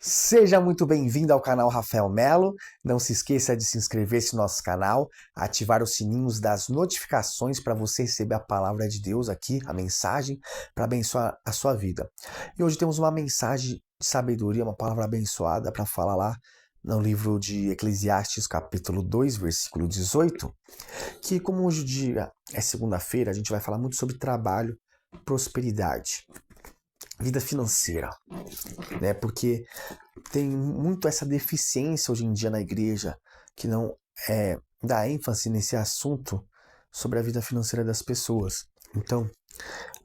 Seja muito bem-vindo ao canal Rafael Melo. Não se esqueça de se inscrever no nosso canal, ativar os sininhos das notificações para você receber a palavra de Deus aqui, a mensagem, para abençoar a sua vida. E hoje temos uma mensagem de sabedoria, uma palavra abençoada para falar lá no livro de Eclesiastes, capítulo 2, versículo 18, que como hoje o dia é segunda-feira, a gente vai falar muito sobre trabalho, prosperidade, vida financeira, né? Porque tem muito essa deficiência hoje em dia na igreja, que não dá ênfase nesse assunto sobre a vida financeira das pessoas. Então,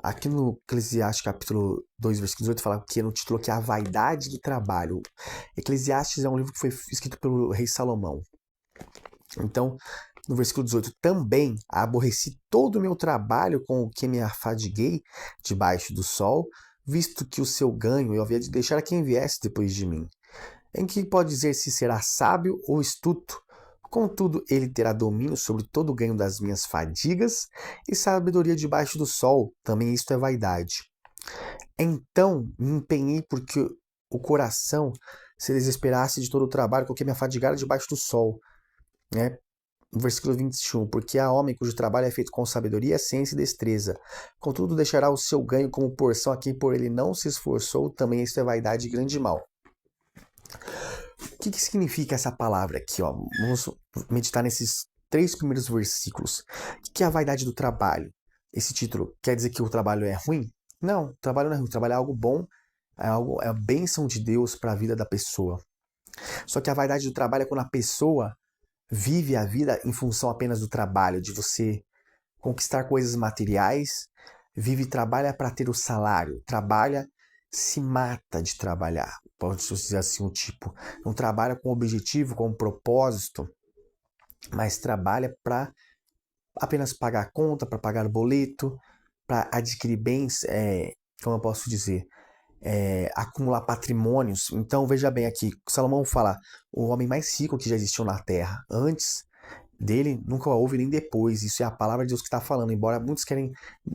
aqui no Eclesiastes capítulo 2, versículo 18, fala que no título que é a vaidade do trabalho. Eclesiastes é um livro que foi escrito pelo rei Salomão. Então, no versículo 18, também aborreci todo o meu trabalho com o que me afadiguei debaixo do sol, visto que o seu ganho eu havia de deixar a quem viesse depois de mim. Em que pode dizer se será sábio ou astuto. Contudo, ele terá domínio sobre todo o ganho das minhas fadigas e sabedoria debaixo do sol. Também isto é vaidade. Então me empenhei porque o coração se desesperasse de todo o trabalho com que me afadigara debaixo do sol. Né? No versículo 21, porque há homem cujo trabalho é feito com sabedoria, ciência e destreza. Contudo, deixará o seu ganho como porção a quem por ele não se esforçou. Também isto é vaidade e grande mal. O que significa essa palavra aqui? Ó? Vamos meditar nesses 3 primeiros versículos. O que é a vaidade do trabalho? Esse título quer dizer que o trabalho é ruim? Não, o trabalho não é ruim. O trabalho é algo bom, é a bênção de Deus para a vida da pessoa. Só que a vaidade do trabalho é quando a pessoa vive a vida em função apenas do trabalho, de você conquistar coisas materiais, vive e trabalha para ter o salário, trabalha, se mata de trabalhar, pode dizer assim um tipo, não trabalha com objetivo, com propósito, mas trabalha para apenas pagar a conta, para pagar boleto, para adquirir bens, como eu posso dizer, acumular patrimônios. Então veja bem aqui, Salomão fala, o homem mais rico que já existiu na Terra, antes dele nunca houve nem depois. Isso é a palavra de Deus que está falando, embora muitos querem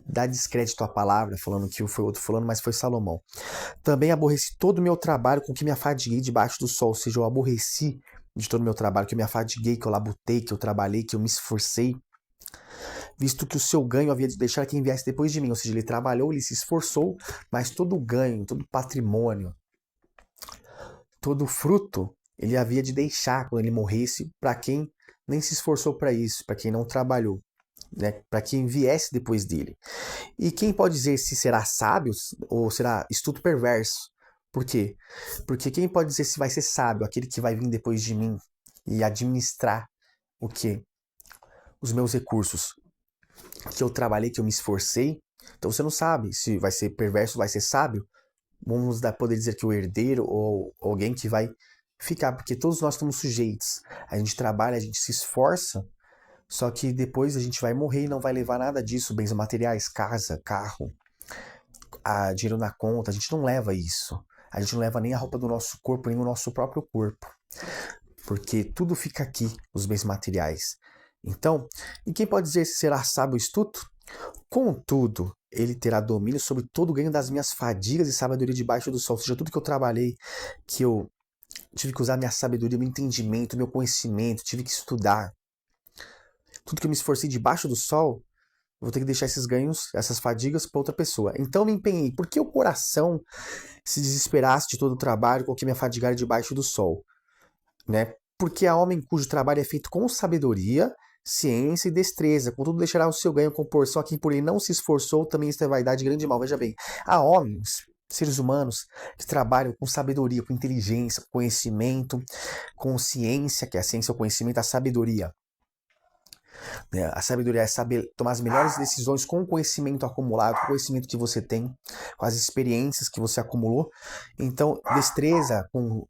dar descrédito à palavra, falando que foi outro fulano, mas foi Salomão. Também aborreci todo o meu trabalho com que me afadiguei debaixo do sol, ou seja, eu aborreci de todo o meu trabalho, que eu me afadiguei, que eu labutei, que eu trabalhei, que eu me esforcei, visto que o seu ganho havia de deixar quem viesse depois de mim, ou seja, ele trabalhou, ele se esforçou, mas todo o ganho, todo o patrimônio, todo o fruto, ele havia de deixar quando ele morresse para quem nem se esforçou para isso, para quem não trabalhou, né? Para quem viesse depois dele. E quem pode dizer se será sábio ou será estudo perverso? Por quê? Porque quem pode dizer se vai ser sábio, aquele que vai vir depois de mim e administrar o quê? Os meus recursos que eu trabalhei, que eu me esforcei. Então você não sabe se vai ser perverso ou vai ser sábio. Vamos poder dizer que o herdeiro ou alguém que vai ficar, porque todos nós estamos sujeitos. A gente trabalha, a gente se esforça, só que depois a gente vai morrer e não vai levar nada disso, bens materiais, casa, carro, dinheiro na conta, a gente não leva isso. A gente não leva nem a roupa do nosso corpo, nem o nosso próprio corpo. Porque tudo fica aqui, os bens materiais. Então, e quem pode dizer se será sábio ou astuto? Contudo, ele terá domínio sobre todo o ganho das minhas fadigas e sabedoria debaixo do sol. Ou seja, tudo que eu trabalhei, que eu tive que usar minha sabedoria, meu entendimento, meu conhecimento, tive que estudar. Tudo que eu me esforcei debaixo do sol, vou ter que deixar esses ganhos, essas fadigas para outra pessoa. Então me empenhei. Por que o coração se desesperasse de todo o trabalho com que me afadigar debaixo do sol? Né? Porque há homem cujo trabalho é feito com sabedoria, ciência e destreza. Contudo, deixará o seu ganho com porção a quem por ele não se esforçou, também isto é vaidade grande e mal. Veja bem, há homens, seres humanos, que trabalham com sabedoria, com inteligência, com conhecimento, com ciência, que é a ciência, o conhecimento, a sabedoria. Né? A sabedoria é saber tomar as melhores decisões com o conhecimento acumulado, com o conhecimento que você tem, com as experiências que você acumulou. Então, destreza, com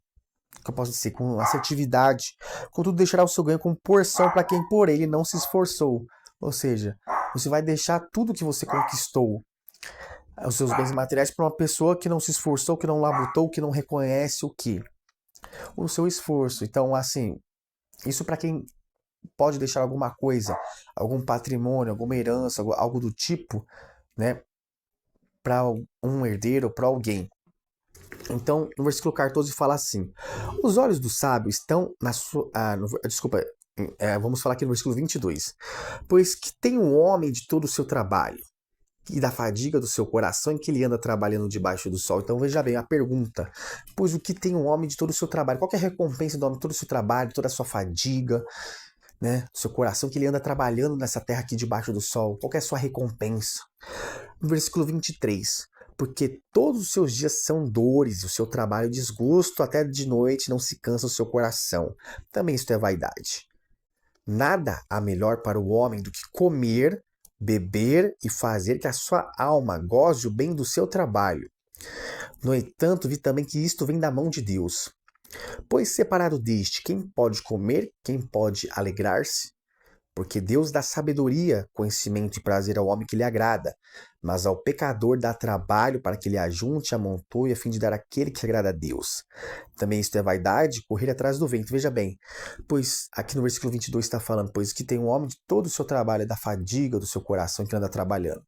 que eu posso dizer, com assertividade, contudo deixará o seu ganho com porção para quem por ele não se esforçou. Ou seja, você vai deixar tudo que você conquistou, os seus bens materiais, para uma pessoa que não se esforçou, que não labutou, que não reconhece o que? O seu esforço. Então, assim, isso para quem pode deixar alguma coisa, algum patrimônio, alguma herança, algo do tipo, né, para um herdeiro, para alguém. Então, no versículo 14 fala assim: os olhos do sábio estão na sua. Desculpa, vamos falar aqui no versículo 22. Pois que tem um homem de todo o seu trabalho e da fadiga do seu coração em que ele anda trabalhando debaixo do sol. Então veja bem a pergunta: pois o que tem um homem de todo o seu trabalho? Qual que é a recompensa do homem de todo o seu trabalho, toda a sua fadiga, né? Seu coração que ele anda trabalhando nessa terra aqui debaixo do sol? Qual que é a sua recompensa? No versículo 23. Porque todos os seus dias são dores, o seu trabalho desgosto, até de noite não se cansa o seu coração. Também isto é vaidade. Nada há melhor para o homem do que comer, beber e fazer que a sua alma goze o bem do seu trabalho. No entanto, vi também que isto vem da mão de Deus. Pois separado deste, quem pode comer, quem pode alegrar-se? Porque Deus dá sabedoria, conhecimento e prazer ao homem que lhe agrada, mas ao pecador dá trabalho para que ele ajunte, amontoe, a fim de dar aquele que agrada a Deus. Também isto é vaidade, correr atrás do vento. Veja bem, pois aqui no versículo 22 está falando, pois que tem um homem de todo o seu trabalho, é da fadiga do seu coração que anda trabalhando.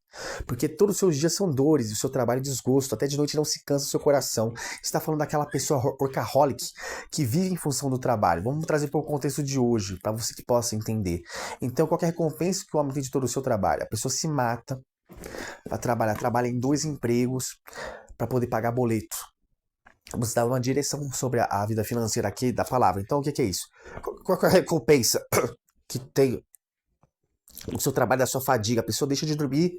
Porque todos os seus dias são dores, e o seu trabalho é desgosto, até de noite não se cansa o seu coração. Está falando daquela pessoa workaholic que vive em função do trabalho. Vamos trazer para o contexto de hoje, para você que possa entender. Então, qualquer recompensa que o homem tem de todo o seu trabalho, a pessoa se mata para trabalhar, trabalha em 2 empregos para poder pagar boleto. Vamos dar uma direção sobre a vida financeira aqui da palavra. Então, o que é isso? Qual é a recompensa que tem o seu trabalho, da sua fadiga? A pessoa deixa de dormir,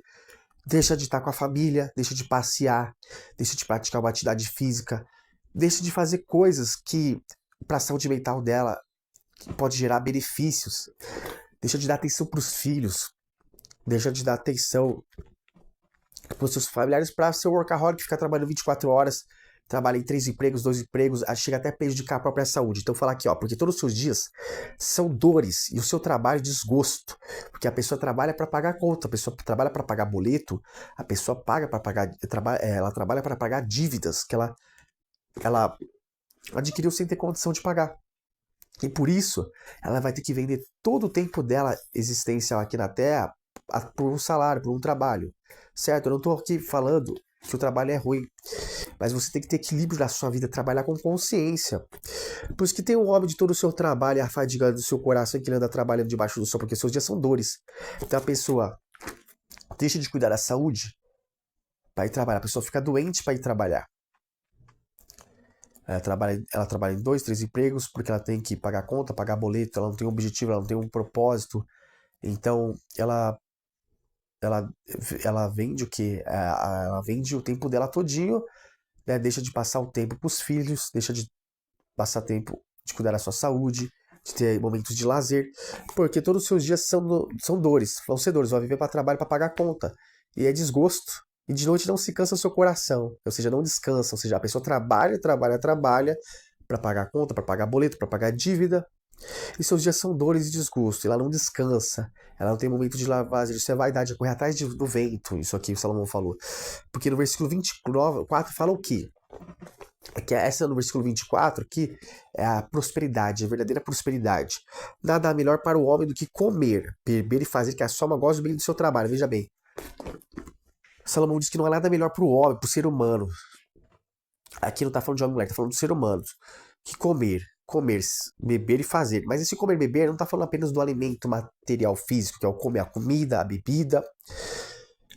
deixa de estar com a família, deixa de passear, deixa de praticar uma atividade física, deixa de fazer coisas que, para a saúde mental dela, pode gerar benefícios. Deixa de dar atenção para os filhos, deixa de dar atenção para os seus familiares, para ser workaholic, ficar trabalhando 24 horas, trabalha em 3 empregos, 2 empregos, chega até a prejudicar a própria saúde. Então, falar aqui, ó, porque todos os seus dias são dores e o seu trabalho é desgosto, porque a pessoa trabalha para pagar conta, a pessoa trabalha para pagar boleto, a pessoa paga para pagar, ela trabalha para pagar dívidas que ela adquiriu sem ter condição de pagar. E por isso, ela vai ter que vender todo o tempo dela existencial aqui na Terra por um salário, por um trabalho. Certo? Eu não estou aqui falando que o trabalho é ruim, mas você tem que ter equilíbrio na sua vida, trabalhar com consciência. Por isso que tem um homem de todo o seu trabalho, a fadiga do seu coração que ele anda trabalhando debaixo do sol, porque seus dias são dores. Então a pessoa deixa de cuidar da saúde para ir trabalhar, a pessoa fica doente para ir trabalhar. Ela trabalha em 2, 3 empregos porque ela tem que pagar conta, pagar boleto, ela não tem um objetivo, ela não tem um propósito. Então, ela vende o quê? Ela vende o tempo dela todinho, né? Deixa de passar o tempo para os filhos, deixa de passar tempo de cuidar da sua saúde, de ter momentos de lazer, porque todos os seus dias são dores, vão ser dores, vai viver para trabalho, para pagar conta, e é desgosto. E de noite não se cansa o seu coração, ou seja, não descansa, ou seja, a pessoa trabalha para pagar conta, para pagar boleto, para pagar dívida, e seus dias são dores e desgosto, e ela não descansa, ela não tem momento de lavar, isso é vaidade, é correr atrás do vento, isso aqui o Salomão falou. Porque no versículo 24 fala o quê? Que essa no versículo 24 aqui é a prosperidade, a verdadeira prosperidade. Nada melhor para o homem do que comer, beber e fazer que a sua alma goze bem do seu trabalho. Veja bem, Salomão diz que não há nada melhor para o homem, para o ser humano. Aqui não está falando de homem e mulher, está falando do ser humano. Que comer, beber e fazer. Mas esse comer e beber não está falando apenas do alimento material físico, que é o comer, a comida, a bebida.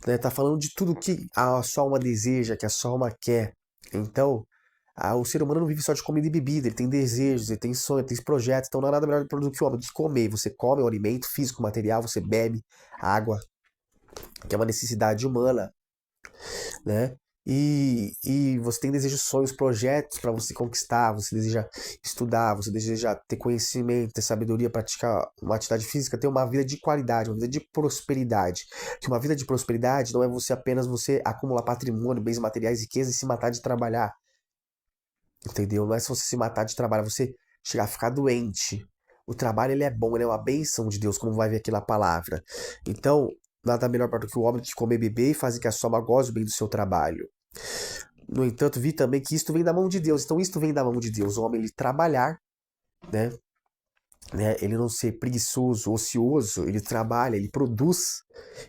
Está falando de tudo que a sua alma deseja, que a sua alma quer. Então, o ser humano não vive só de comida e bebida, ele tem desejos, ele tem sonhos, ele tem projetos, então não há nada melhor do que o homem de comer. Você come o alimento físico, material, você bebe água, que é uma necessidade humana, né? E você tem desejos, sonhos, projetos para você conquistar, você deseja estudar, você deseja ter conhecimento, ter sabedoria, praticar uma atividade física, ter uma vida de qualidade, uma vida de prosperidade. Que uma vida de prosperidade não é apenas você acumular patrimônio, bens materiais, riqueza e se matar de trabalhar. Entendeu? Não é se você se matar de trabalhar, você chegar a ficar doente. O trabalho ele é bom, ele é uma bênção de Deus, como vai ver aqui na palavra. Então, nada melhor para do que o homem que comer e beber e fazer que a sua alma goze bem do seu trabalho. No entanto, vi também que isto vem da mão de Deus. Então, isto vem da mão de Deus. O homem ele trabalhar, né? Ele não ser preguiçoso, ocioso, ele trabalha, ele produz.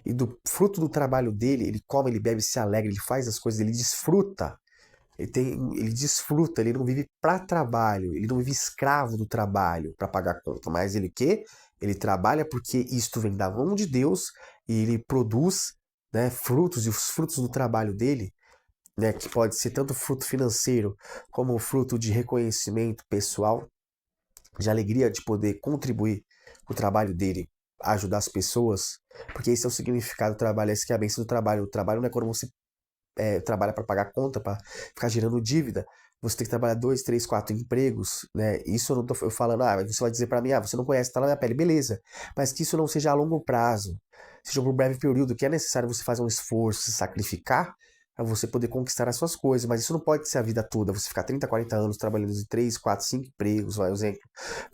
E do fruto do trabalho dele, ele come, ele bebe, se alegra, ele faz as coisas, ele desfruta. ele desfruta, ele não vive para trabalho, ele não vive escravo do trabalho para pagar a conta, mas ele quê? Ele trabalha porque isto vem da mão de Deus e ele produz, né, frutos, e os frutos do trabalho dele, né, que pode ser tanto fruto financeiro como fruto de reconhecimento pessoal, de alegria de poder contribuir com o trabalho dele, ajudar as pessoas, porque esse é o significado do trabalho, essa que é a bênção do trabalho. O trabalho não é quando você trabalha para pagar conta, para ficar gerando dívida. Você tem que trabalhar 2, 3, 4 empregos, né? Isso eu não tô falando, você vai dizer para mim, você não conhece, tá na minha pele, beleza. Mas que isso não seja a longo prazo, seja por um breve período, que é necessário você fazer um esforço, se sacrificar, para você poder conquistar as suas coisas. Mas isso não pode ser a vida toda, você ficar 30, 40 anos trabalhando em 3, 4, 5 empregos, por exemplo.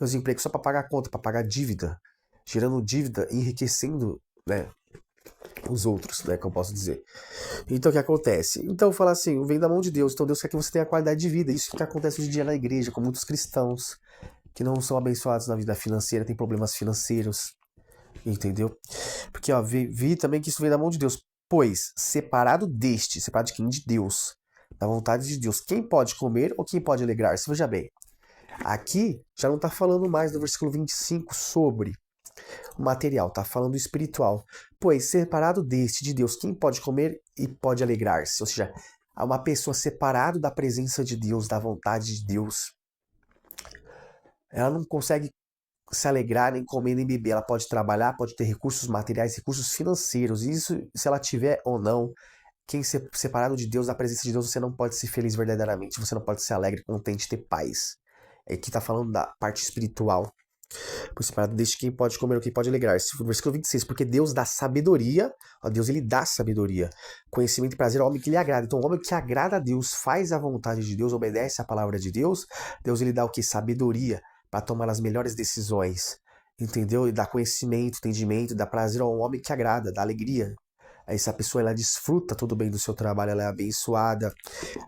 Meus empregos só para pagar a conta, para pagar dívida, gerando dívida, enriquecendo, né, os outros, né, que eu posso dizer. Então o que acontece? Então fala assim, vem da mão de Deus, então Deus quer que você tenha qualidade de vida. Isso que acontece hoje em dia na igreja, com muitos cristãos que não são abençoados na vida financeira, têm problemas financeiros, entendeu? Porque ó, vi também que isso vem da mão de Deus, pois separado separado de quem? De Deus, da vontade de Deus, quem pode comer ou quem pode alegrar-se? Veja bem, aqui já não está falando mais no versículo 25 sobre o material, está falando do espiritual. Pois separado de Deus, quem pode comer e pode alegrar-se? Ou seja, há uma pessoa separada da presença de Deus, da vontade de Deus. Ela não consegue se alegrar, nem comer, nem beber. Ela pode trabalhar, pode ter recursos materiais, recursos financeiros. Isso, se ela tiver ou não, quem ser separado de Deus, da presença de Deus, você não pode ser feliz verdadeiramente. Você não pode ser alegre, contente, ter paz. Aqui está falando da parte espiritual. Por separado deste quem pode comer ou quem pode alegrar-se. Versículo 26. Porque Deus dá sabedoria. Ó, Deus ele dá sabedoria. Conhecimento e prazer ao homem que lhe agrada. Então o homem que agrada a Deus, faz a vontade de Deus, obedece a palavra de Deus. Deus ele dá o que? Sabedoria para tomar as melhores decisões. Entendeu? Ele dá conhecimento, entendimento, dá prazer ao homem que agrada, dá alegria. Essa pessoa ela desfruta tudo bem do seu trabalho, ela é abençoada,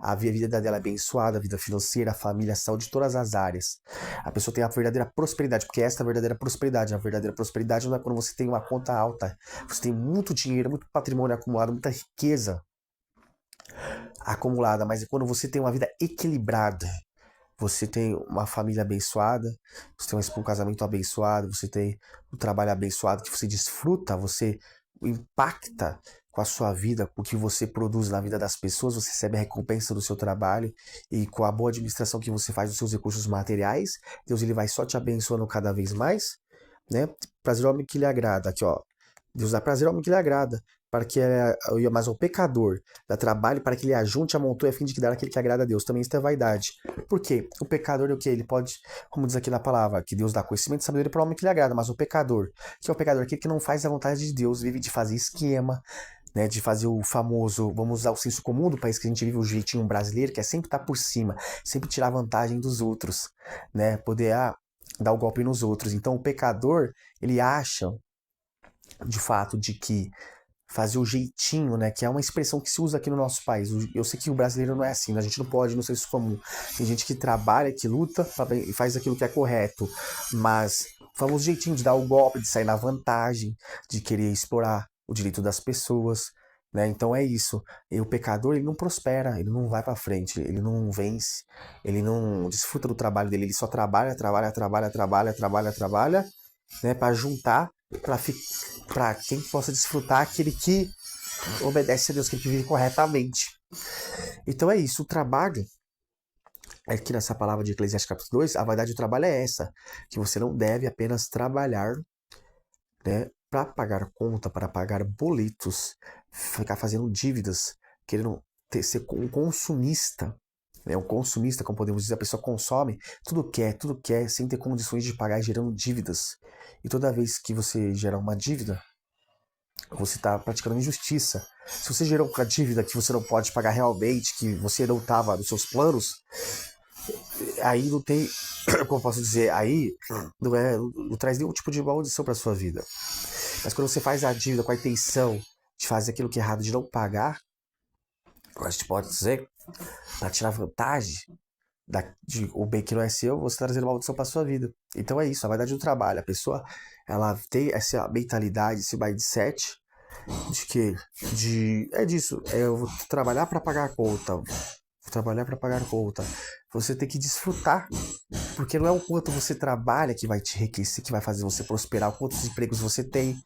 a vida dela é abençoada, a vida financeira, a família, a saúde, todas as áreas. A pessoa tem a verdadeira prosperidade, porque essa é a verdadeira prosperidade. A verdadeira prosperidade não é quando você tem uma conta alta, você tem muito dinheiro, muito patrimônio acumulado, muita riqueza acumulada, mas é quando você tem uma vida equilibrada. Você tem uma família abençoada, você tem um casamento abençoado, você tem um trabalho abençoado que você desfruta, você impacta com a sua vida, com o que você produz na vida das pessoas, você recebe a recompensa do seu trabalho e com a boa administração que você faz dos seus recursos materiais, Deus ele vai só te abençoando cada vez mais, né? Prazer ao homem que lhe agrada, aqui ó, Deus dá prazer ao homem que lhe agrada, para que mas ao pecador dá trabalho para que ele ajunte a montanha a fim de que dar aquele que agrada a Deus. Também isso é vaidade. Por quê? O pecador é o que? Ele pode, como diz aqui na palavra, que Deus dá conhecimento e sabedoria para o homem que lhe agrada, mas o pecador, que é o pecador, aquele que não faz a vontade de Deus, vive de fazer esquema, né, de fazer o famoso, vamos usar o senso comum do país que a gente vive, o jeitinho brasileiro, que é sempre estar por cima, sempre tirar vantagem dos outros, né, poder dar o golpe nos outros. Então o pecador, ele acha, de fato, de que fazer o jeitinho, né? Que é uma expressão que se usa aqui no nosso país. Eu sei que o brasileiro não é assim, né? A gente não pode, não sei se isso é comum. Tem gente que trabalha, que luta e faz aquilo que é correto, mas o famoso jeitinho de dar o golpe, de sair na vantagem, de querer explorar o direito das pessoas, né? Então é isso. E o pecador, ele não prospera, ele não vai para frente, ele não vence, ele não desfruta do trabalho dele, ele só trabalha, né? Para juntar, para quem possa desfrutar aquele que obedece a Deus, que vive corretamente. Então é isso, o trabalho, aqui nessa palavra de Eclesiastes capítulo 2, a vaidade do trabalho é essa, que você não deve apenas trabalhar, né, para pagar conta, para pagar boletos, ficar fazendo dívidas, querendo ser um consumista, né, um consumista, como podemos dizer, a pessoa consome, tudo quer, sem ter condições de pagar, gerando dívidas. E toda vez que você gera uma dívida, você está praticando injustiça. Se você gerou uma dívida que você não pode pagar realmente, que você não estava nos seus planos, aí não tem, como posso dizer, aí não traz nenhum tipo de maldição para sua vida. Mas quando você faz a dívida com a intenção de fazer aquilo que é errado, de não pagar, a gente pode dizer, para tirar vantagem de o bem que não é seu, você está trazendo maldição para sua vida. Então é isso, a vaidade do trabalho. A pessoa, ela tem essa mentalidade, esse mindset de que, é disso, eu vou trabalhar para pagar a conta, vou trabalhar para pagar conta. Você tem que desfrutar, porque não é o quanto você trabalha que vai te enriquecer, que vai fazer você prosperar, quantos empregos você tem,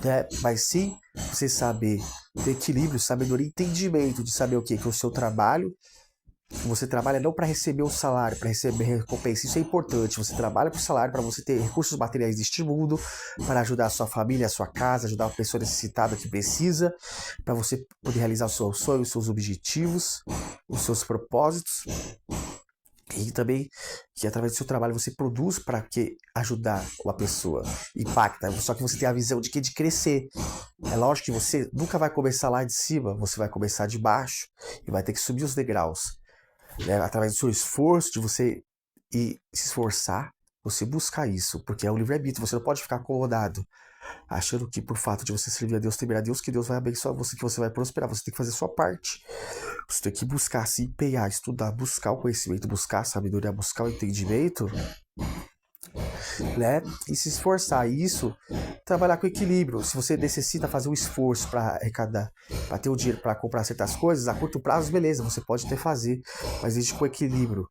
né? Mas sim você saber ter equilíbrio, sabedoria, entendimento de saber o que é o seu trabalho. Você trabalha não para receber o salário, para receber recompensa. Isso é importante. Você trabalha para o salário, para você ter recursos materiais deste mundo, para ajudar a sua família, a sua casa, ajudar a pessoa necessitada que precisa, para você poder realizar os seus sonhos, os seus objetivos, os seus propósitos. E também que através do seu trabalho você produz para que ajudar uma pessoa, impacta. Só que você tem a visão de que de crescer. É lógico que você nunca vai começar lá de cima, você vai começar de baixo e vai ter que subir os degraus, né? Através do seu esforço, de você ir se esforçar, você buscar isso, porque é o livre-arbítrio. Você não pode ficar acomodado, achando que por fato de você servir a Deus, temer a Deus, que Deus vai abençoar você, que você vai prosperar. Você tem que fazer a sua parte. Você tem que buscar, se empenhar, estudar, buscar o conhecimento, buscar a sabedoria, buscar o entendimento, né? E se esforçar. E isso, trabalhar com equilíbrio. Se você necessita fazer um esforço para arrecadar, para ter o dinheiro para comprar certas coisas, a curto prazo, beleza, você pode até fazer, mas existe com equilíbrio.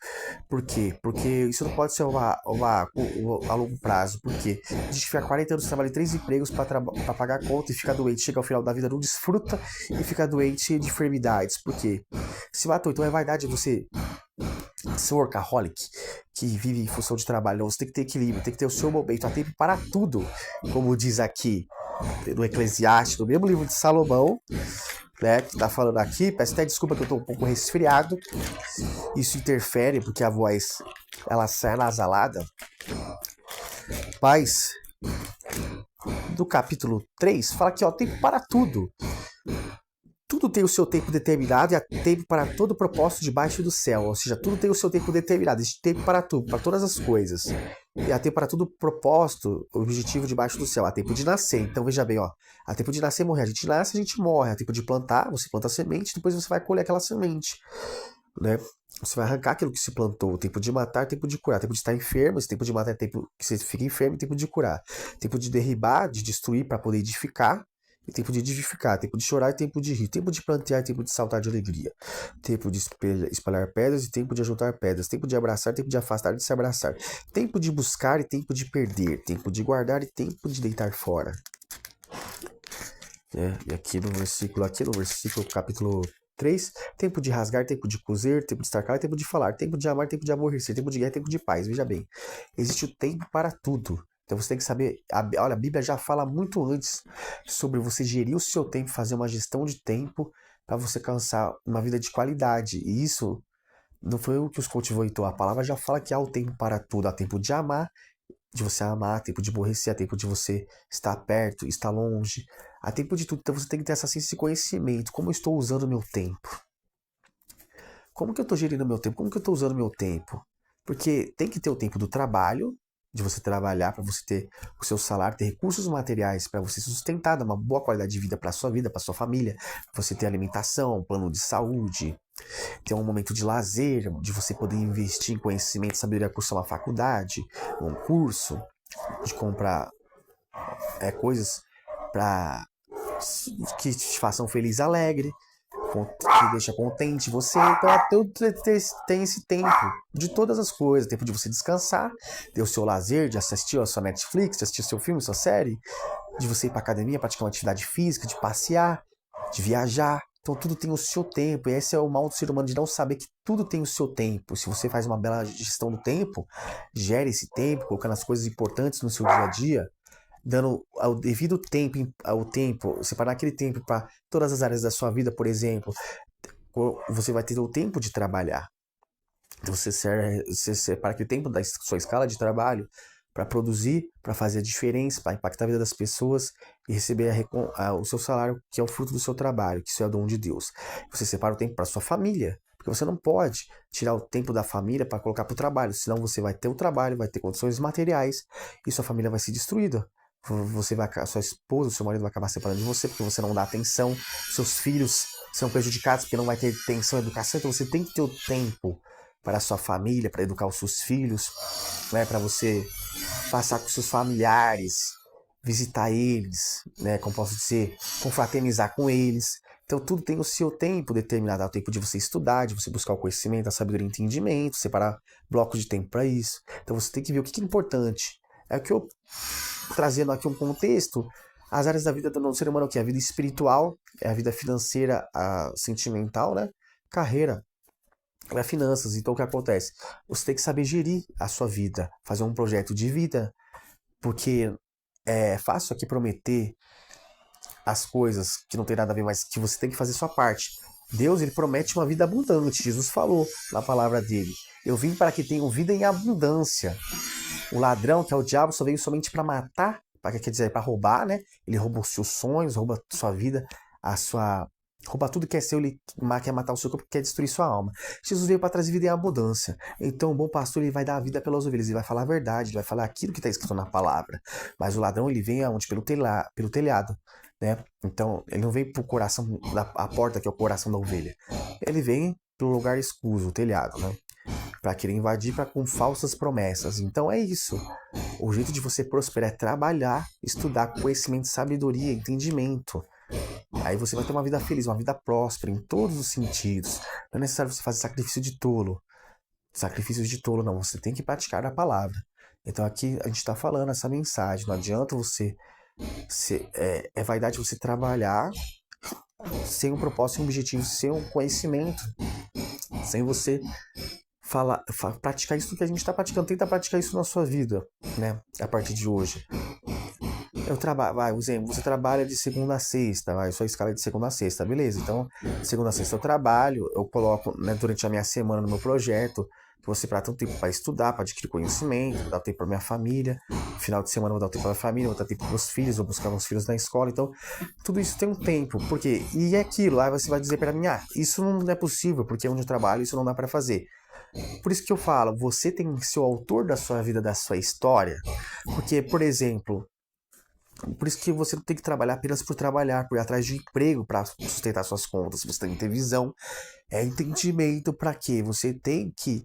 Por quê? Porque isso não pode ser a longo prazo. Por quê? A gente fica 40 anos trabalhando em 3 empregos para pagar a conta e fica doente, chega ao final da vida, não desfruta e fica doente de enfermidades. Por quê? Se matou. Então é vaidade você ser workaholic, que vive em função de trabalho. Não, você tem que ter equilíbrio, tem que ter o seu momento, há tempo para tudo, como diz aqui no Eclesiastes, no mesmo livro de Salomão, né, que tá falando aqui. Peço até desculpa que eu tô um pouco resfriado, isso interfere porque a voz ela sai nasalada, mas do capítulo 3 fala que ó, tempo para tudo. Tudo tem o seu tempo determinado e há tempo para todo propósito debaixo do céu. Ou seja, tudo tem o seu tempo determinado. Existe tempo para tudo, para todas as coisas. E há tempo para todo propósito, objetivo debaixo do céu. Há tempo de nascer. Então veja bem, ó. Há tempo de nascer e morrer. A gente nasce, a gente morre. Há tempo de plantar, você planta a semente, depois você vai colher aquela semente, né? Você vai arrancar aquilo que se plantou. Tempo de matar, tempo de curar. Tempo de estar enfermo, esse tempo de matar é tempo que você fica enfermo, tempo de curar. Tempo de derribar, de destruir para poder edificar. E tempo de edificar, tempo de chorar e tempo de rir, tempo de plantear e tempo de saltar de alegria, tempo de espalhar pedras e tempo de ajuntar pedras, tempo de abraçar, tempo de afastar e de se abraçar, tempo de buscar e tempo de perder, tempo de guardar e tempo de deitar fora. E aqui no versículo capítulo 3, tempo de rasgar, tempo de coser, tempo de estar calado, tempo de falar, tempo de amar, tempo de aborrecer, tempo de guerra, tempo de paz. Veja bem, existe o tempo para tudo. Então você tem que saber, olha, a Bíblia já fala muito antes sobre você gerir o seu tempo, fazer uma gestão de tempo para você alcançar uma vida de qualidade. E isso não foi o que os coach inventou. A palavra já fala que há o tempo para tudo. Há tempo de amar, de você amar, há tempo de aborrecer, há tempo de você estar perto, estar longe. Há tempo de tudo. Então você tem que ter esse conhecimento. Como eu estou usando o meu tempo? Como que eu estou gerindo o meu tempo? Como que eu estou usando o meu tempo? Porque tem que ter o tempo do trabalho, de você trabalhar para você ter o seu salário, ter recursos materiais para você sustentar, dar uma boa qualidade de vida para sua vida, para sua família, você ter alimentação, plano de saúde, ter um momento de lazer, de você poder investir em conhecimento, sabedoria, cursar uma faculdade, um curso, de comprar coisas para que te façam feliz, alegre, que deixa contente você. Então tem esse tempo de todas as coisas, tempo de você descansar, ter o seu lazer, de assistir a sua Netflix, de assistir o seu filme, sua série, de você ir para academia, praticar uma atividade física, de passear, de viajar. Então tudo tem o seu tempo, e esse é o mal do ser humano, de não saber que tudo tem o seu tempo. Se você faz uma bela gestão do tempo, gere esse tempo, colocando as coisas importantes no seu dia a dia, dando ao devido tempo, ao tempo, separar aquele tempo para todas as áreas da sua vida. Por exemplo, você vai ter o tempo de trabalhar. Então você separa aquele tempo da sua escala de trabalho para produzir, para fazer a diferença, para impactar a vida das pessoas e receber o seu salário, que é o fruto do seu trabalho, que isso é o dom de Deus. Você separa o tempo para sua família, porque você não pode tirar o tempo da família para colocar para o trabalho, senão você vai ter o trabalho, vai ter condições materiais e sua família vai ser destruída. Sua esposa, seu marido vai acabar separando de você porque você não dá atenção, seus filhos são prejudicados porque não vai ter atenção e educação. Então você tem que ter o tempo para a sua família, para educar os seus filhos, né, para você passar com seus familiares, visitar eles, né, como posso dizer, confraternizar com eles. Então tudo tem o seu tempo determinado, o tempo de você estudar, de você buscar o conhecimento, a sabedoria e entendimento, separar blocos de tempo para isso. Então você tem que ver o que é importante. É o que eu trazendo aqui um contexto, as áreas da vida do ser humano, que é a vida espiritual, é a vida financeira, a sentimental, né? Carreira, finanças. Então o que acontece? Você tem que saber gerir a sua vida, fazer um projeto de vida, porque é fácil aqui prometer as coisas que não tem nada a ver, mas que você tem que fazer sua parte. Deus, ele promete uma vida abundante. Jesus falou na palavra dele: eu vim para que tenham vida em abundância. O ladrão, que é o diabo, só veio somente para matar, quer dizer, para roubar, né? Ele rouba os seus sonhos, rouba a sua vida, rouba tudo que é seu, ele quer matar o seu corpo, quer destruir sua alma. Jesus veio para trazer vida em abundância. Então o bom pastor, ele vai dar a vida pelas ovelhas, ele vai falar a verdade, ele vai falar aquilo que está escrito na palavra. Mas o ladrão, ele vem aonde? Pelo telhado, né? Então ele não vem pro coração, a porta que é o coração da ovelha. Ele vem pelo lugar escuro, o telhado, né? Para querer invadir com falsas promessas. Então é isso. O jeito de você prosperar é trabalhar, estudar conhecimento, sabedoria, entendimento. Aí você vai ter uma vida feliz, uma vida próspera em todos os sentidos. Não é necessário você fazer sacrifício de tolo. Sacrifícios de tolo não, você tem que praticar a palavra. Então aqui a gente está falando essa mensagem. Não adianta é vaidade você trabalhar sem um propósito, sem um objetivo, sem um conhecimento, sem você praticar isso que a gente está praticando. Tenta praticar isso na sua vida, né? A partir de hoje. Eu trabalho, exemplo, você trabalha de segunda a sexta, sua escala é de segunda a sexta, beleza? Então, de segunda a sexta eu trabalho, eu coloco, né, durante a minha semana no meu projeto, que você para ter um tempo para estudar, para adquirir conhecimento, vou dar tempo para minha família, no final de semana eu vou dar tempo para a família, vou dar tempo para os filhos, vou buscar meus filhos na escola, então tudo isso tem um tempo, porque e é aquilo, lá você vai dizer para mim, isso não é possível, porque onde eu trabalho isso não dá para fazer. Por isso que eu falo, você tem que ser o autor da sua vida, da sua história, porque, por exemplo, por isso que você não tem que trabalhar apenas por trabalhar, por ir atrás de um emprego para sustentar suas contas. Você tem que ter visão, entendimento para quê? Você tem que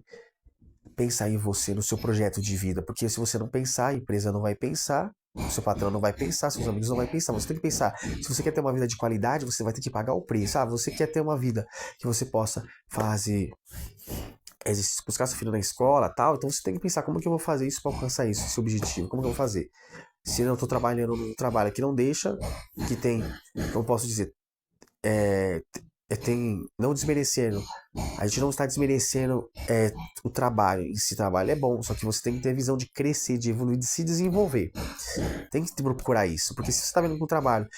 pensar em você, no seu projeto de vida, porque se você não pensar, a empresa não vai pensar, o seu patrão não vai pensar, seus amigos não vão pensar. Você tem que pensar. Se você quer ter uma vida de qualidade, você vai ter que pagar o preço. Você quer ter uma vida que você possa fazer exercício, buscar seu filho na escola, tal, então você tem que pensar como que eu vou fazer isso para alcançar isso, esse objetivo, como que eu vou fazer? Se eu estou trabalhando num trabalho que não deixa, que tem, como posso dizer, não desmerecendo, a gente não está desmerecendo o trabalho, esse trabalho é bom, só que você tem que ter visão de crescer, de evoluir, de se desenvolver. Tem que procurar isso, porque se você está vendo com o trabalho,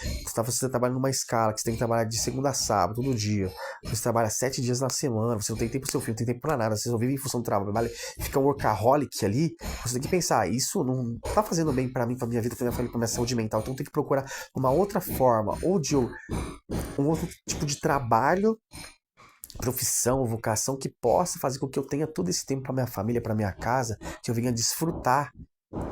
você trabalha numa escala, que você tem que trabalhar de segunda a sábado, todo dia, você trabalha 7 dias na semana, você não tem tempo pro seu filho, não tem tempo pra nada, você só vive em função do trabalho, fica um workaholic ali, você tem que pensar, isso não tá fazendo bem pra mim, pra minha vida, pra minha família, pra minha saúde mental, então tem que procurar uma outra forma, ou de um outro tipo de trabalho, profissão, vocação que possa fazer com que eu tenha todo esse tempo para minha família, para minha casa, que eu venha desfrutar,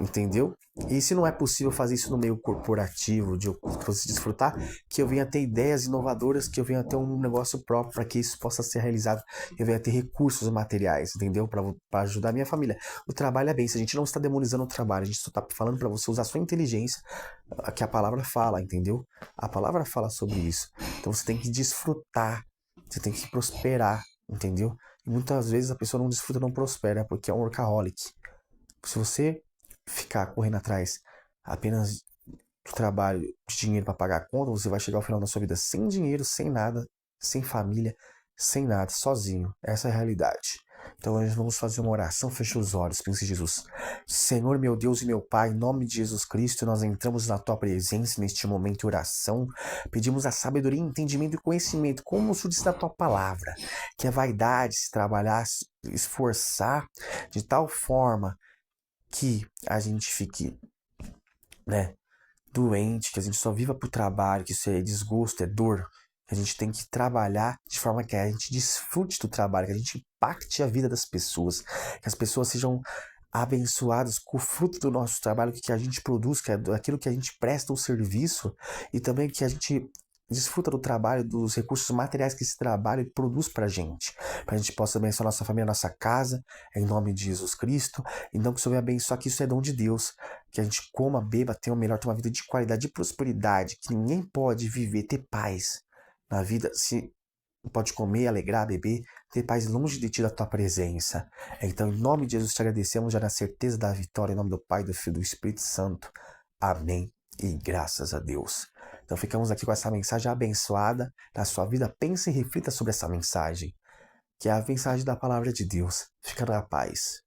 entendeu? E se não é possível fazer isso no meio corporativo, de eu você desfrutar, que eu venha ter ideias inovadoras, que eu venha ter um negócio próprio para que isso possa ser realizado, que eu venha ter recursos materiais, entendeu? Para ajudar a minha família. O trabalho é bem, se a gente não está demonizando o trabalho, a gente só está falando para você usar a sua inteligência, que a palavra fala, entendeu? A palavra fala sobre isso. Então você tem que desfrutar, você tem que prosperar, entendeu? E muitas vezes a pessoa não desfruta, não prospera, porque é um workaholic. Se você ficar correndo atrás apenas do trabalho, de dinheiro para pagar a conta, você vai chegar ao final da sua vida sem dinheiro, sem nada, sem família, sem nada, sozinho. Essa é a realidade. Então nós vamos fazer uma oração, fecha os olhos, pense em Jesus. Senhor, meu Deus e meu Pai, em nome de Jesus Cristo, nós entramos na Tua presença neste momento de oração. Pedimos a sabedoria, entendimento e conhecimento, como o Senhor disse na Tua palavra, que a vaidade se trabalhar, se esforçar de tal forma que a gente fique, né, doente, que a gente só viva pro trabalho, que isso é desgosto, é dor. A gente tem que trabalhar de forma que a gente desfrute do trabalho, que a gente impacte a vida das pessoas, que as pessoas sejam abençoadas com o fruto do nosso trabalho, que a gente produz, que é aquilo que a gente presta o serviço, e também que a gente desfruta do trabalho, dos recursos materiais que esse trabalho produz pra gente possa abençoar nossa família, nossa casa, em nome de Jesus Cristo, e não que o Senhor venha abençoar, que isso é dom de Deus, que a gente coma, beba, tenha uma vida de qualidade, de prosperidade, que ninguém pode viver, ter paz, na vida, se pode comer, alegrar, beber, ter paz longe de ti da tua presença. Então, em nome de Jesus, te agradecemos já na certeza da vitória, em nome do Pai, do Filho e do Espírito Santo. Amém. E graças a Deus. Então, ficamos aqui com essa mensagem abençoada na sua vida. Pense e reflita sobre essa mensagem, que é a mensagem da palavra de Deus. Fica na paz.